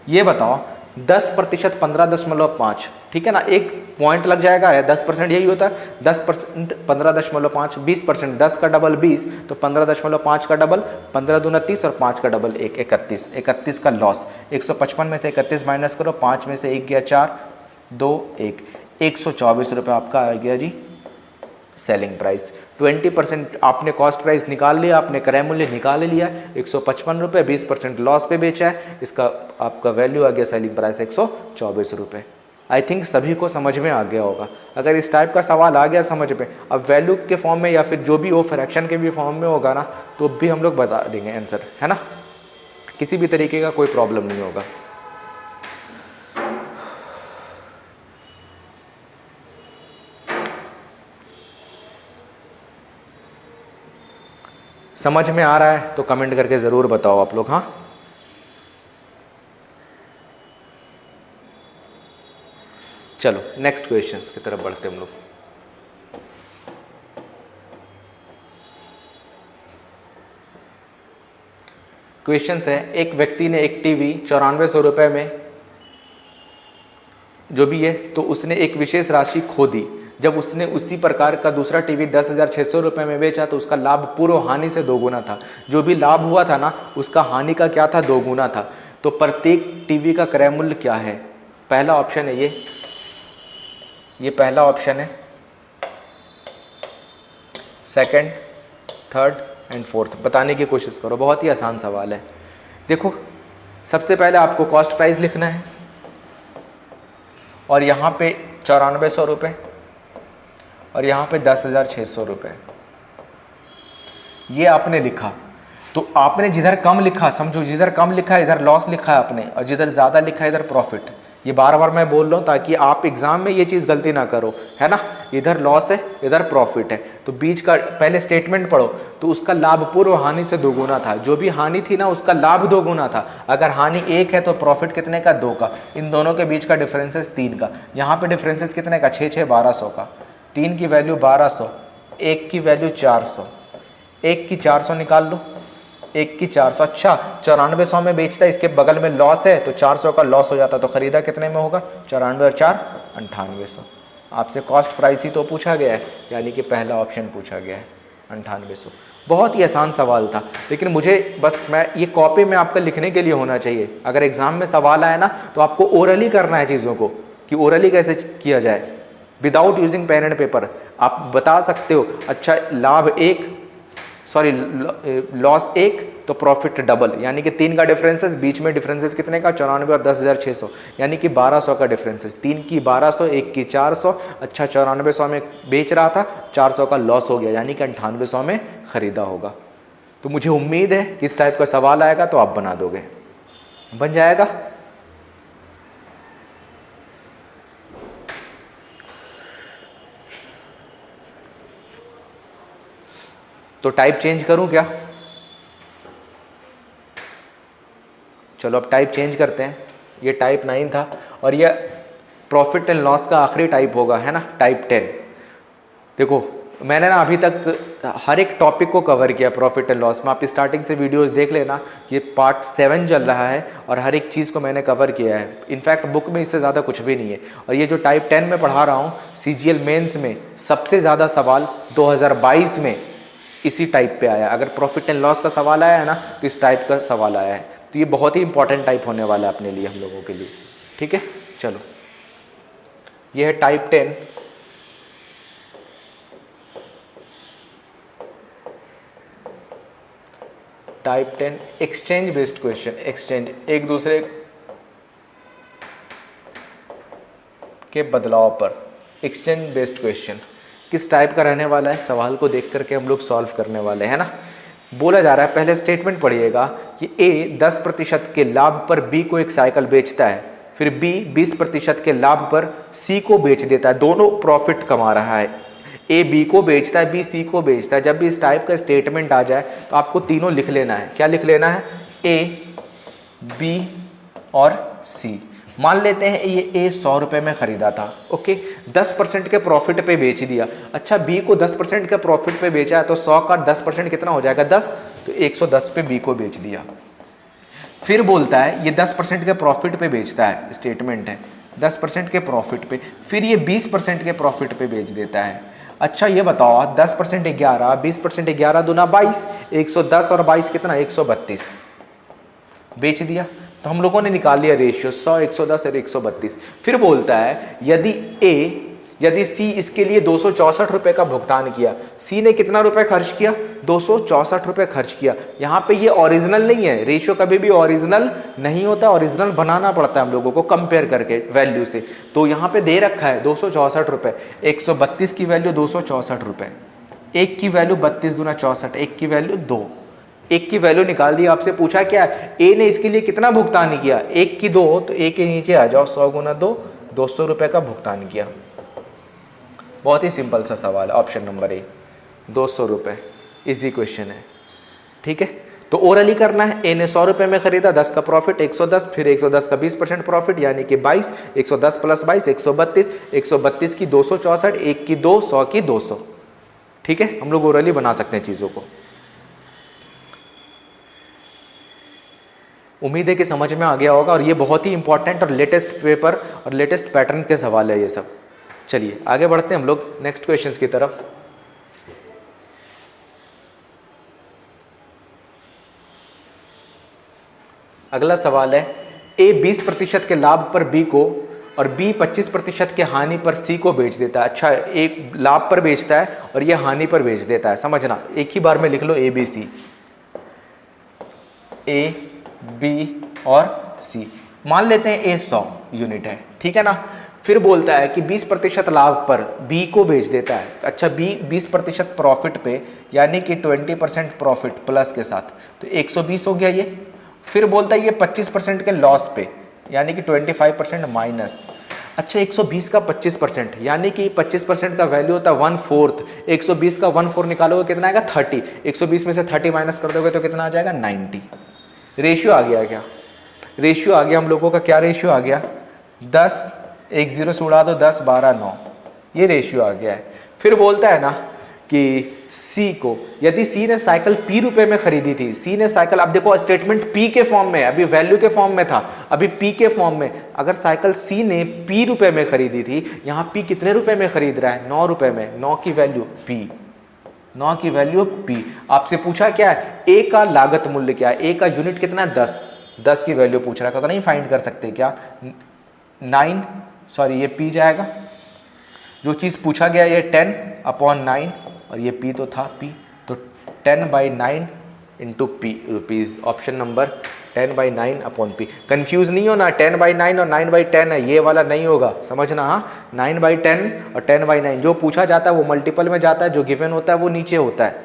ये बताओ 10% 15.5, ठीक है ना, एक पॉइंट लग जाएगा। 10% यही होता है, 10% 15.5, 20%, 10 का डबल 20 तो 15.5 का डबल 15 दूना 30 और 5 का डबल 1, 31 का लॉस। 155 में से 31 माइनस करो, 5 में से 1 गया 4, 2 1, 124 रुपये आपका आ गया जी सेलिंग प्राइस। 20% आपने कॉस्ट प्राइस निकाल लिया, आपने क्रय मूल्य निकाल लिया, 155 रुपये, 20% लॉस पे बेचा है, इसका आपका वैल्यू आ गया सेलिंग प्राइस 124 रुपये। आई थिंक सभी को समझ में आ गया होगा। अगर इस टाइप का सवाल आ गया समझ में, अब वैल्यू के फॉर्म में या फिर जो भी हो फ्रैक्शन के भी फॉर्म में होगा ना तो भी हम लोग बता देंगे आंसर, है ना, किसी भी तरीके का कोई प्रॉब्लम नहीं होगा। समझ में आ रहा है तो कमेंट करके ज़रूर बताओ आप लोग। हाँ चलो नेक्स्ट क्वेश्चंस की तरफ बढ़ते हम लोग। क्वेश्चंस है, एक व्यक्ति ने एक टीवी 9400 रुपये में जो भी है तो उसने एक विशेष राशि खो दी। जब उसने उसी प्रकार का दूसरा टीवी 10,600 रुपये में बेचा तो उसका लाभ पूर्व हानि से 2 गुना था। जो भी लाभ हुआ था ना उसका हानि का क्या था, 2 गुना था। तो प्रत्येक टीवी का क्रय मूल्य क्या है? पहला ऑप्शन है ये पहला ऑप्शन है, सेकंड, थर्ड एंड फोर्थ। बताने की कोशिश करो, बहुत ही आसान सवाल है। देखो सबसे पहले आपको कॉस्ट प्राइस लिखना है और यहाँ पे 9400 रुपये और यहाँ पे 10,600 रुपये, ये आपने लिखा। तो आपने जिधर कम लिखा, समझो जिधर कम लिखा है इधर लॉस लिखा है आपने, और जिधर ज़्यादा लिखा है इधर प्रॉफिट। ये बार बार मैं बोल रहा हूँ ताकि आप एग्जाम में ये चीज़ गलती ना करो, है ना। इधर लॉस है इधर प्रॉफिट है, तो बीच का पहले स्टेटमेंट पढ़ो। तो उसका लाभ पूर्व हानि से दोगुना था, जो भी हानि थी ना उसका लाभ दोगुना था। अगर हानि 1 है तो प्रॉफिट कितने का? 2 का। इन दोनों के बीच का डिफरेंसेस 3 का। यहाँ पे डिफरेंसेस कितने का? 6 6 1200 का। 3 की वैल्यू 1200, 1 की वैल्यू 400, 1 की 400 निकाल लो, 1 की 400। अच्छा 9400 में बेचता है, इसके बगल में लॉस है तो 400 का लॉस हो जाता, तो खरीदा कितने में होगा? 94 और 4 9800। आपसे कॉस्ट प्राइस ही तो पूछा गया है, यानी कि पहला ऑप्शन पूछा गया है 9800। बहुत ही आसान सवाल था, लेकिन मुझे बस मैं ये कॉपी में आपका लिखने के लिए होना चाहिए। अगर एग्जाम में सवाल आए ना तो आपको ओरली करना है चीज़ों को, कि ओरली कैसे किया जाए without using pen and paper. आप बता सकते हो अच्छा लाभ 1 सॉरी लॉस 1 तो प्रॉफिट डबल, यानी कि 3 का डिफरेंसेस, बीच में डिफरेंसेस कितने का? 94 और 10,600, यानी कि 1200 का डिफरेंसेस। 3 की 1200, 1 की 400। अच्छा 9400 में बेच रहा था, 400 का लॉस हो गया, यानी कि 9800 में खरीदा होगा। तो मुझे उम्मीद है कि इस टाइप का सवाल आएगा तो आप बना दोगे, बन जाएगा। तो टाइप चेंज करूं क्या? चलो अब टाइप चेंज करते हैं। ये टाइप 9 था और ये प्रॉफिट एंड लॉस का आखिरी टाइप होगा, है ना, टाइप 10। देखो मैंने ना अभी तक हर एक टॉपिक को कवर किया प्रॉफिट एंड लॉस में। आप स्टार्टिंग से वीडियोस देख लेना, ये पार्ट 7 चल रहा है और हर एक चीज़ को मैंने कवर किया है। इनफैक्ट बुक में इससे ज़्यादा कुछ भी नहीं है। और ये जो टाइप 10 में पढ़ा रहा हूँ, CGL मेंस में सबसे ज़्यादा सवाल 2022 में इसी टाइप पे आया। अगर प्रॉफिट एंड लॉस का सवाल आया है ना तो इस टाइप का सवाल आया है। तो ये बहुत ही इंपॉर्टेंट टाइप होने वाला है अपने लिए, हम लोगों के लिए, ठीक है। चलो ये है type 10। Type 10 exchange based question. Exchange, एक दूसरे के बदलाव पर एक्सचेंज बेस्ड क्वेश्चन किस टाइप का रहने वाला है, सवाल को देख करके हम लोग सॉल्व करने वाले हैं ना। बोला जा रहा है, पहले स्टेटमेंट पढ़िएगा कि A 10% के लाभ पर B को एक साइकिल बेचता है, फिर B 20% के लाभ पर C को बेच देता है। दोनों प्रॉफिट कमा रहा है। A B को बेचता है, B C को बेचता है। जब भी इस टाइप का स्टेटमेंट आ जाए तो आपको तीनों लिख लेना है। क्या लिख लेना है? A, B और C। मान लेते हैं ये A 100 रुपये में ख़रीदा था, ओके, 10% के प्रॉफिट पे बेच दिया। अच्छा B को 10% के प्रॉफिट पे बेचा है तो 100 का 10% कितना हो जाएगा? 10, तो 110 पे B को बेच दिया। फिर बोलता है ये 10% के प्रॉफिट पे बेचता है, स्टेटमेंट है 10% के प्रॉफिट पे, फिर ये 20% के प्रॉफिट पे बेच देता है। अच्छा ये बताओ 10% 11, 20% 11 दूना 22, 110 और 22 कितना? 132 बेच दिया। तो हम लोगों ने निकाल लिया रेशियो 100, 110 और 132। फिर बोलता है यदि C इसके लिए 264 रुपये का भुगतान किया। C ने कितना रुपए खर्च किया? 264 रुपये खर्च किया। यहाँ पे ये ओरिजिनल नहीं है, रेशियो कभी भी ओरिजिनल नहीं होता, ओरिजिनल बनाना पड़ता है हम लोगों को कंपेयर करके वैल्यू से। तो यहाँ पे दे रखा है 264 रुपये, 132 की वैल्यू 264 रुपये, 1 की वैल्यू 32 दूना 64, 1 की वैल्यू 2, 1 की वैल्यू निकाल दी। आपसे पूछा क्या A ने इसके लिए कितना भुगतान किया? 1 की 2, तो A के नीचे आ जाओ, 100 गुना 2, 200 रुपये का भुगतान किया। बहुत ही सिंपल सा सवाल है, ऑप्शन नंबर A 200 रुपये, इजी क्वेश्चन है, ठीक है। तो ओरली करना है। A ने 100 रुपये में खरीदा, 10 का प्रॉफिट 110, फिर 110 का 20% प्रॉफिट यानी कि 22, 110 प्लस 22 132, 132 की 264, 1 की 2, 100 की 200, ठीक है। हम लोग ओरली बना सकते हैं चीज़ों को। उम्मीद है कि समझ में आ गया होगा और ये बहुत ही इंपॉर्टेंट और लेटेस्ट पेपर और लेटेस्ट पैटर्न के सवाल है ये सब। चलिए आगे बढ़ते हैं हम लोग नेक्स्ट क्वेश्चंस की तरफ। अगला सवाल है ए 20% के लाभ पर बी को और बी 25% के हानि पर सी को बेच देता है। अच्छा, एक लाभ पर बेचता है और ये हानि पर बेच देता है। समझना, एक ही बार में लिख लो A B C, A B और सी। मान लेते हैं ए 100 यूनिट है, ठीक है ना। फिर बोलता है कि 20% लाभ पर बी को बेच देता है। अच्छा, बी 20% प्रॉफिट पे, यानी कि 20% प्रॉफिट प्लस के साथ, तो 120 हो गया ये। फिर बोलता है ये 25% के लॉस पे, यानी कि 25% माइनस। अच्छा, 120 का 25%, यानी कि 25% का वैल्यू होता है 1/4। 120 का 1/4 निकालोगे कितना आएगा 30। 120 में से 30 माइनस कर दोगे तो कितना आ जाएगा 90। रेशियो आ गया क्या? रेशियो आ गया हम लोगों का। क्या रेशियो आ गया? 10, एक 0 से उड़ा दो, 10, 12, 9, ये रेशियो आ गया है। फिर बोलता है ना कि सी को, यदि सी ने साइकिल पी रुपए में खरीदी थी, सी ने साइकिल, अब देखो स्टेटमेंट पी के फॉर्म में, अभी वैल्यू के फॉर्म में था, अभी पी के फॉर्म में। अगर साइकिल सी ने पी रुपए में खरीदी थी, यहाँ पी कितने रुपए में खरीद रहा है? 9 रुपए में। 9 की वैल्यू पी, 9 की वैल्यू पी। आपसे पूछा क्या है? ए का लागत मूल्य क्या है? ए का यूनिट कितना है? 10। 10 की वैल्यू पूछ रहा है, तो नहीं फाइंड कर सकते क्या? 9, सॉरी ये पी जाएगा, जो चीज़ पूछा गया ये 10/9, और ये पी तो था पी, तो 10/9 into P rupees. Option number 10/9/p। Confuse नहीं हो ना, 10/9 और 9/10 है, ये वाला नहीं होगा, समझना। हाँ, 9/10 और 10/9 जो पूछा जाता है वो मल्टीपल में जाता है, जो गिवन होता है वो नीचे होता है,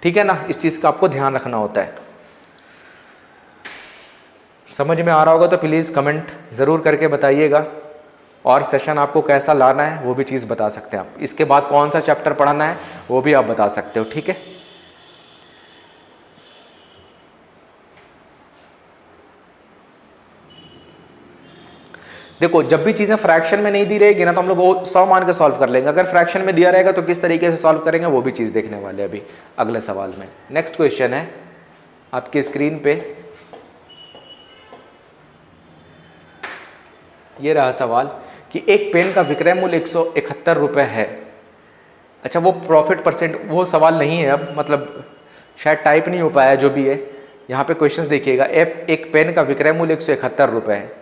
ठीक है ना। इस चीज़ का आपको ध्यान रखना होता है। समझ में आ रहा होगा तो प्लीज़ कमेंट ज़रूर करके बताइएगा, और सेशन आपको कैसा लाना है वो भी चीज़ बता सकते हैं आप। इसके बाद कौन सा चैप्टर पढ़ाना है वो भी आप बता सकते हो, ठीक है। देखो, जब भी चीज़ें फ्रैक्शन में नहीं दी रहेगी ना, तो हम लोग वो 100 मान के सॉल्व कर लेंगे। अगर फ्रैक्शन में दिया रहेगा तो किस तरीके से सॉल्व करेंगे वो भी चीज़ देखने वाले अभी अगले सवाल में। नेक्स्ट क्वेश्चन है आपकी स्क्रीन पे, ये रहा सवाल कि एक पेन का विक्रय मूल्य 171 रुपये है। अच्छा, वो प्रॉफिट परसेंट, वो सवाल नहीं है अब, मतलब शायद टाइप नहीं हो पाया, जो भी है। यहाँ पे क्वेश्चंस देखिएगा। एक पेन का विक्रय मूल्य 171 रुपये है।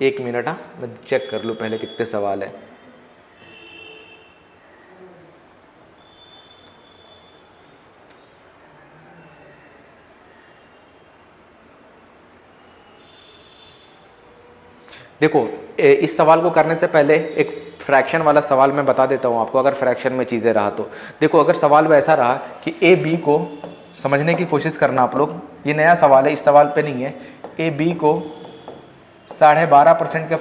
एक मिनट, हाँ मैं चेक कर लूँ पहले कितने सवाल है। देखो, इस सवाल को करने से पहले एक फ्रैक्शन वाला सवाल मैं बता देता हूँ आपको, अगर फ्रैक्शन में चीज़ें रहा तो। देखो, अगर सवाल वैसा रहा कि ए बी को, समझने की कोशिश करना आप लोग, ये नया सवाल है, इस सवाल पे नहीं है। ए बी को 12.5% के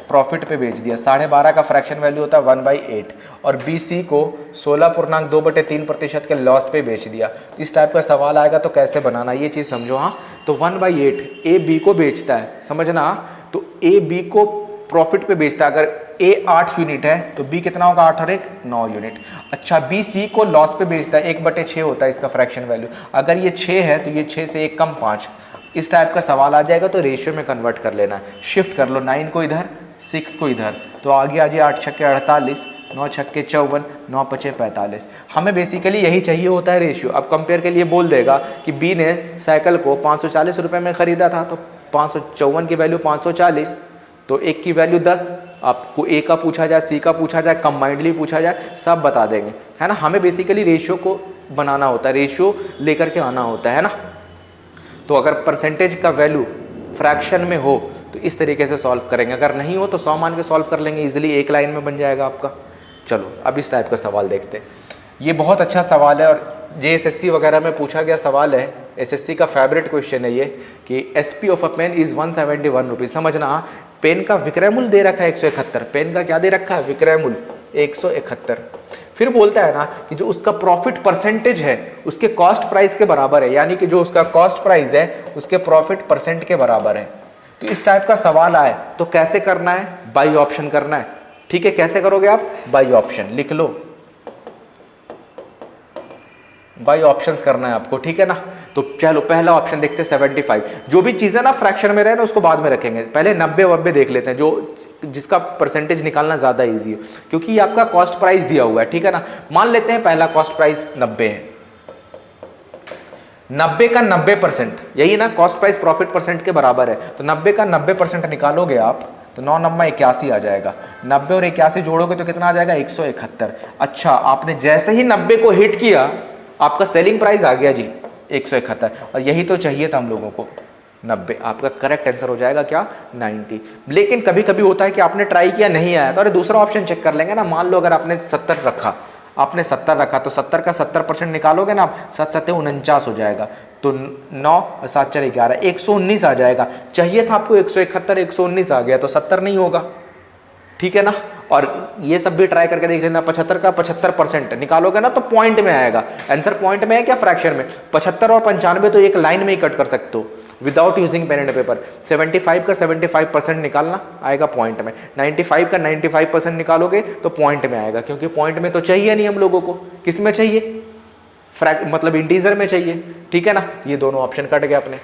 प्रॉफिट पे बेच दिया। 12.5 का फ्रैक्शन वैल्यू होता है 1/8, और बी सी को 16.2/3% के लॉस पे बेच दिया। तो इस टाइप का सवाल आएगा तो कैसे बनाना, ये चीज़ समझो। हाँ, तो 1/8 ए बी को बेचता है, समझना। तो ए बी को प्रॉफिट पे बेचता है। अगर ए 8 यूनिट है तो बी कितना होगा? 8 और 1 9 यूनिट। अच्छा, बी सी को लॉस पे बेचता है, 1/6 होता है इसका फ्रैक्शन वैल्यू। अगर ये 6 है तो ये 6 से 1 कम 5। इस टाइप का सवाल आ जाएगा तो रेशियो में कन्वर्ट कर लेना है। शिफ्ट कर लो 9 को इधर, 6 को इधर, तो आगे आ जाए 8 छक्के 48, 9 छक्के 54, 9 पचे 45। हमें बेसिकली यही चाहिए होता है रेशियो। अब कंपेयर के लिए बोल देगा कि बी ने साइकिल को 540 रुपये में ख़रीदा था, तो 554 की वैल्यू 540, तो एक की वैल्यू 10। आपको ए का पूछा जाए, सी का पूछा जाए, कंबाइंडली पूछा जाए, सब बता देंगे, है ना। हमें बेसिकली रेशियो को बनाना होता है, रेशियो लेकर के आना होता है ना। तो अगर परसेंटेज का वैल्यू फ्रैक्शन में हो तो इस तरीके से सॉल्व करेंगे, अगर नहीं हो तो 100 मान के सॉल्व कर लेंगे, इजीली एक लाइन में बन जाएगा आपका। चलो अब इस टाइप का सवाल देखते हैं। ये बहुत अच्छा सवाल है और JSSC वगैरह में पूछा गया सवाल है। SSC का फेवरेट क्वेश्चन है ये कि SP of a pen is 171 rupees. समझना, पेन का विक्रय मूल्य दे रखा है 171, पेन का क्या दे रखा है? विक्रय मूल्य 171। फिर बोलता है ना कि जो उसका प्रॉफिट परसेंटेज है उसके कॉस्ट प्राइस के बराबर है, यानी कि जो उसका कॉस्ट प्राइस है उसके प्रॉफिट परसेंट के बराबर है। तो इस टाइप का सवाल आए तो कैसे करना है? बाई ऑप्शन करना है, ठीक है। कैसे करोगे आप? बाई ऑप्शन लिख लो, बाई ऑप्शंस करना है आपको, ठीक है ना। तो चलो पहला ऑप्शन देखते हैं 75। जो भी चीजें ना फ्रैक्शन में रहे ना उसको बाद में रखेंगे, पहले 90 देख लेते हैं, जो जिसका परसेंटेज निकालना ज्यादा इजी है, क्योंकि ये आपका कॉस्ट प्राइस दिया हुआ है, ठीक है ना। मान लेते हैं पहला कॉस्ट प्राइस 90 है। 90 का 90%, यही ना कॉस्ट प्राइस प्रॉफिट परसेंट के बराबर है, तो 90 का 90% निकालोगे आप तो 9 9 81 आ जाएगा। 90 और 81 जोड़ोगे तो कितना आ जाएगा 171। अच्छा, आपने जैसे ही 90 को हिट किया आपका सेलिंग प्राइस आ गया जी 171, और यही तो चाहिए था हम लोगों को 90। आपका करेक्ट आंसर हो जाएगा क्या 90। लेकिन कभी कभी होता है कि आपने ट्राई किया नहीं आया, तो अरे दूसरा ऑप्शन चेक कर लेंगे ना। मान लो अगर आपने 70 रखा, आपने 70 रखा तो 70 का 70% निकालोगे ना आप, 7 7 49 हो जाएगा, तो 9 और 7 4 11 119 आ जाएगा। चाहिए था आपको 171, 119 आ गया तो 70 नहीं होगा, ठीक है ना। और ये सब भी ट्राई करके देख लेना, 75 का 75% निकालोगे ना तो पॉइंट में आएगा। आंसर पॉइंट में है क्या फ्रैक्शन में? 75 और 95 तो एक लाइन में ही कट कर सकते हो without using pen and paper. 75 का 75% निकालना आएगा पॉइंट में, 95 का 95% निकालोगे तो पॉइंट में आएगा, क्योंकि पॉइंट में तो चाहिए नहीं हम लोगों को। किस में चाहिए? मतलब इंटीजर में चाहिए, ठीक है ना। ये दोनों ऑप्शन कट गए अपने।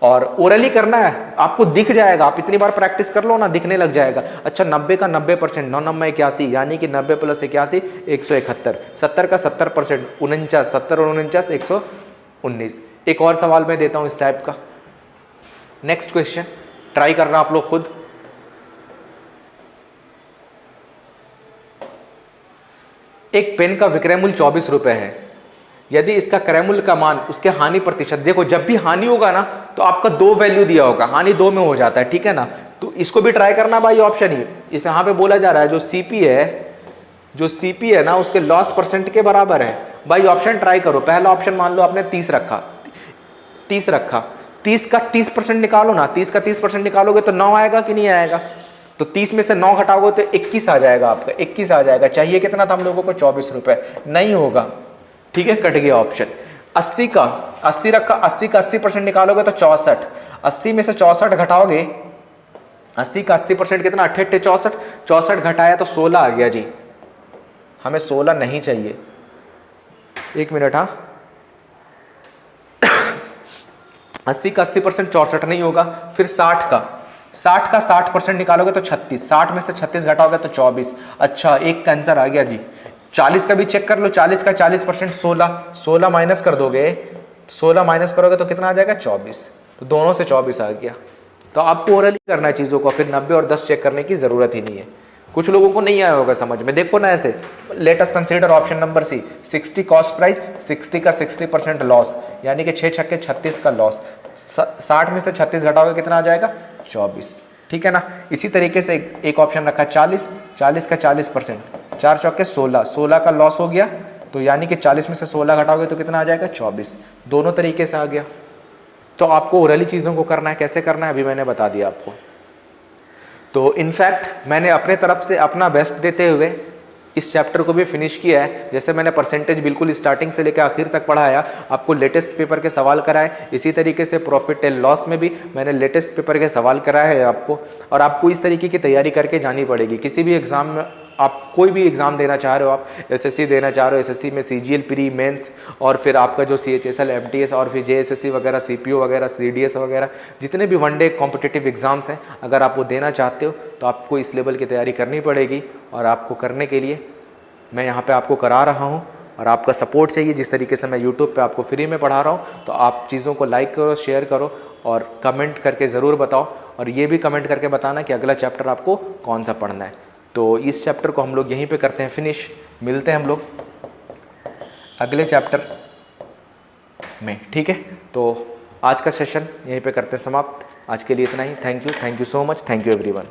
और ओरली करना है, आपको दिख जाएगा, आप इतनी बार प्रैक्टिस कर लो ना दिखने लग जाएगा। अच्छा, 90 का 90%, 9 9 81, यानी कि 90 + 81 171। 70 का 70%, 49, 70 और 49 119। एक और सवाल मैं देता हूं इस टाइप का, नेक्स्ट क्वेश्चन ट्राई करना आप लोग खुद। एक पेन का विक्रय मूल्य 24 रुपए है। यदि इसका क्रय मूल्य का मान उसके हानि प्रतिशत, देखो जब भी हानि होगा ना तो आपका 2 वैल्यू दिया होगा, हानि 2 में हो जाता है, ठीक है ना। तो इसको भी ट्राई करना भाई, ऑप्शन ही इस यहाँ पे बोला जा रहा है, जो सीपी है ना उसके लॉस परसेंट के बराबर है। भाई ऑप्शन ट्राई करो। पहला ऑप्शन मान लो आपने 30 रखा, 30 का 30% निकालो ना, 30 का 30% निकालोगे तो 9 आएगा कि नहीं आएगा? तो 30 में से 9 घटाओगे तो 21 आ जाएगा आपका, 21 आ जाएगा। चाहिए कितना था हम लोगों को? 24 रुपए, नहीं होगा, ठीक है, कट गया ऑप्शन। 80 रखा, 80 का 80% निकालोगे तो 64, 80 में से 64 घटाओगे, 80 का 80% कितना? 88 64, 64 घटाया तो 16 आ गया जी। हमें 16 नहीं चाहिए, एक मिनट। हाँ, 80 का 80% 64 नहीं होगा। फिर 60 का 60% निकालोगे तो 36, 60 में से 36 घटाओगे तो 24। अच्छा, एक का आंसर आ गया जी। 40 का भी चेक कर लो, 40 का 40% 16 माइनस कर दोगे, 16 माइनस करोगे तो कितना आ जाएगा? 24। तो दोनों से 24 आ गया। तो आपको ओरली करना है चीज़ों को, फिर 90 और 10 चेक करने की ज़रूरत ही नहीं है। कुछ लोगों को नहीं आया होगा समझ में, देखो ना ऐसे। Let us consider option number C, 60 cost price, 60 का 60% लॉस, यानी कि 6 छक्के 36 का लॉस। 60 में से 36 घटाओगे कितना आ जाएगा? 24, ठीक है ना। इसी तरीके से एक ऑप्शन रखा 40 का 40%, 4 चौके 16 का लॉस हो गया, तो यानी कि 40 में से 16 घटाओगे तो कितना आ जाएगा? 24। दोनों तरीके से आ गया। तो आपको ओरली चीज़ों को करना है, कैसे करना है अभी मैंने बता दिया आपको। तो इनफैक्ट मैंने अपने तरफ से अपना बेस्ट देते हुए इस चैप्टर को भी फिनिश किया है। जैसे मैंने परसेंटेज बिल्कुल स्टार्टिंग से लेकर आखिर तक पढ़ाया, आपको लेटेस्ट पेपर के सवाल कराए, इसी तरीके से प्रॉफिट एंड लॉस में भी मैंने लेटेस्ट पेपर के सवाल कराए हैं आपको। और आपको इस तरीके की तैयारी करके जानी पड़ेगी। किसी भी एग्ज़ाम में, आप कोई भी एग्ज़ाम देना चाह रहे हो, आप एसएससी देना चाह रहे हो, एसएससी में सीजीएल प्री मेंस, और फिर आपका जो सीएचएसएल एमटीएस, और फिर जेएसएससी वगैरह, सीपीओ वगैरह, सीडीएस वगैरह, जितने भी वनडे कॉम्पिटिटिव एग्ज़ाम्स हैं, अगर आप वो देना चाहते हो तो आपको इस लेवल की तैयारी करनी पड़ेगी। और आपको करने के लिए मैं यहाँ पे आपको करा रहा हूँ, और आपका सपोर्ट चाहिए। जिस तरीके से मैं यूट्यूब पे आपको फ्री में पढ़ा रहा हूँ, तो आप चीज़ों को लाइक करो, शेयर करो, और कमेंट करके ज़रूर बताओ। और ये भी कमेंट करके बताना कि अगला चैप्टर आपको कौन सा पढ़ना है। तो इस चैप्टर को हम लोग यहीं पे करते हैं फिनिश। मिलते हैं हम लोग अगले चैप्टर में, ठीक है। तो आज का सेशन यहीं पे करते हैं समाप्त। आज के लिए इतना ही। Thank you so much, thank you everyone.